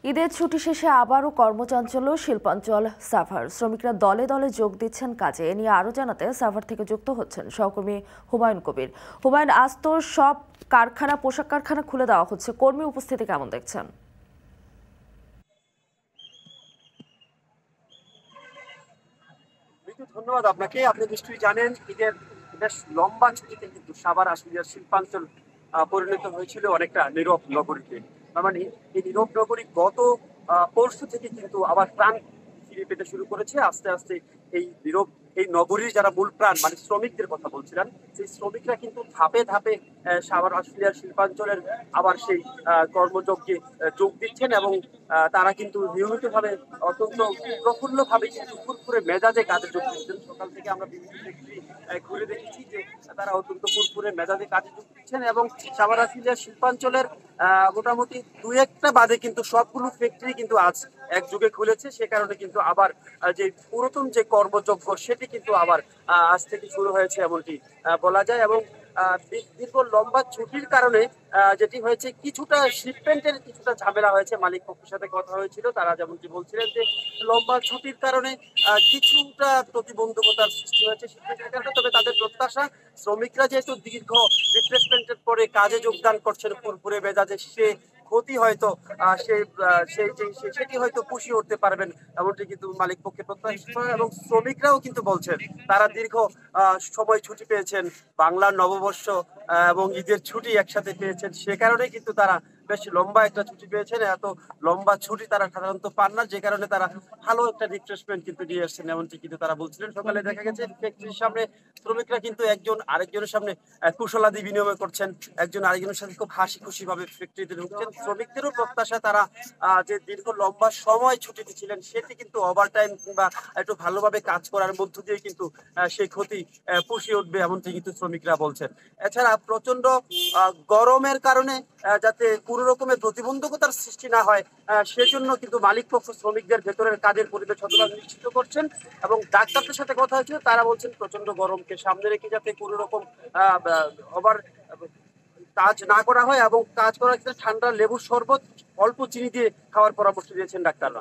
ঈদের ছুটি শেষে আবারও কর্মচাঞ্চল্য শিল্পাঞ্চল সাভার। শ্রমিকরা দলে দলে যোগ দিচ্ছেন কাজে। এ নিয়ে আরও জানাতে সাভার থেকে যুক্ত হচ্ছেন সহকর্মী হুমায়ুন কবির। হুমায়ুন, আজ তো সব কারখানা, পোশাক কারখানা খুলে দেওয়া হচ্ছে, কর্মী উপস্থিতি কেমন দেখছেন? ধন্যবাদ আপনাকে। আপনি নিশ্চয়ই জানেন ঈদের বেশ লম্বা ছুটিতে কিন্তু সাভার আশুলিয়ার শিল্পাঞ্চল পরিণত হয়েছিল অনেকটা নীরব নগরীতে। তার মানে এই নীরব নগরী গত পরশু থেকে কিন্তু আবার প্রাণ ফিরে পেতে শুরু করেছে আস্তে আস্তে। এই নীরব এই নগরীর যারা মূল প্রাণ মানে শ্রমিকদের কথা বলছিলাম, সেই শ্রমিকরা কিন্তু ধাপে ধাপে সাভার আশুলিয়ার শিল্পাঞ্চলের আবার সেই কর্মযজ্ঞে যোগ দিচ্ছেন এবং তারা কিন্তু নিয়মিতভাবে অত্যন্ত প্রফুল্লভাবে কিন্তু ফুরফুরে মেজাজে কাজে যোগ দিচ্ছেন। সকাল থেকে আমরা বিভিন্ন ফ্যাক্টরি ঘুরে দেখেছি যে তারা অত্যন্ত ফুরফুরে মেজাজে কাজে যোগ দিচ্ছেন এবং সাভার আশুলিয়া শিল্পাঞ্চলের মোটামুটি দু একটা বাদে কিন্তু সবগুলো ফ্যাক্টরি কিন্তু আজ একযোগে খুলেছে। সে কারণে কিন্তু আবার যে পুরাতন যে কর্মযজ্ঞ সেটি কিন্তু আবার আজ থেকে শুরু হয়েছে এমনটি বলা যায়। এবং দীর্ঘ লম্বা ছুটির কারণে যেটি হয়েছে, কিছুটা শিপমেন্টের কিছুটা ঝামেলা হয়েছে। মালিক পক্ষের সাথে কথা হয়েছিল, তারা যেমনটি বলছিলেন যে লম্বা ছুটির কারণে কিছুটা প্রতিবন্ধকতার সৃষ্টি হয়েছে শিপমেন্টের কারণে। তবে তাদের প্রত্যাশা, শ্রমিকরা যেহেতু দীর্ঘ রিফ্রেশমেন্টের পরে কাজে যোগদান করছেন ফুরফুরে মেজাজে, সে ক্ষতি হয়তো সেটি হয়তো পুষিয়ে উঠতে পারবেন এমনটি কিন্তু মালিক পক্ষে প্রত্যাশা। এবং শ্রমিকরাও কিন্তু বলছেন তারা দীর্ঘ সময় ছুটি পেয়েছেন, বাংলার নববর্ষ এবং ঈদের ছুটি একসাথে পেয়েছেন, সে কারণে কিন্তু তারা বেশ লম্বা একটা ছুটি পেয়েছেন। এত লম্বা ছুটি তারা সাধারণত পান না, যে কারণে তারা ভালো একটা রিফ্রেশমেন্ট কিন্তু নিয়ে এসছেন এমনটি কিন্তু তারা বলছিলেন। সকালে দেখা গেছে ফ্যাক্টরির সামনে শ্রমিকরা কিন্তু একজন আরেকজনের সামনে কুশলাদি বিনিময় করছেন, একজন আরেকজনের সাথে খুব হাসি খুশি ভাবে ফ্যাক্টরিতে ঢুকছেন। শ্রমিকদেরও প্রত্যাশা তারা যে দীর্ঘ লম্বা সময় ছুটিতে ছিলেন সেটি কিন্তু ওভারটাইম কিংবা একটু ভালোভাবে কাজ করার মধ্য দিয়ে কিন্তু সেই ক্ষতি পুষিয়ে উঠবে এমনটি কিন্তু শ্রমিকরা বলছেন। এছাড়া প্রচন্ড গরমের কারণে যাতে কোনো রকমের প্রতিবন্ধকতার সৃষ্টি না হয় সেজন্য কিন্তু মালিক পক্ষ শ্রমিকদের ভেতরের কাজের পরিবেশ শতভাগ নিশ্চিত করছেন। এবং ডাক্তারদের সাথে কথা হয়েছিল, তারা বলছেন প্রচন্ড গরমকে সামনে রেখে যাতে কোনো রকম ওভার কাজ না করা হয় এবং কাজ করার ক্ষেত্রে ঠান্ডা লেবুর শরবত অল্প চিনি দিয়ে খাওয়ার পরামর্শ দিয়েছেন ডাক্তাররা।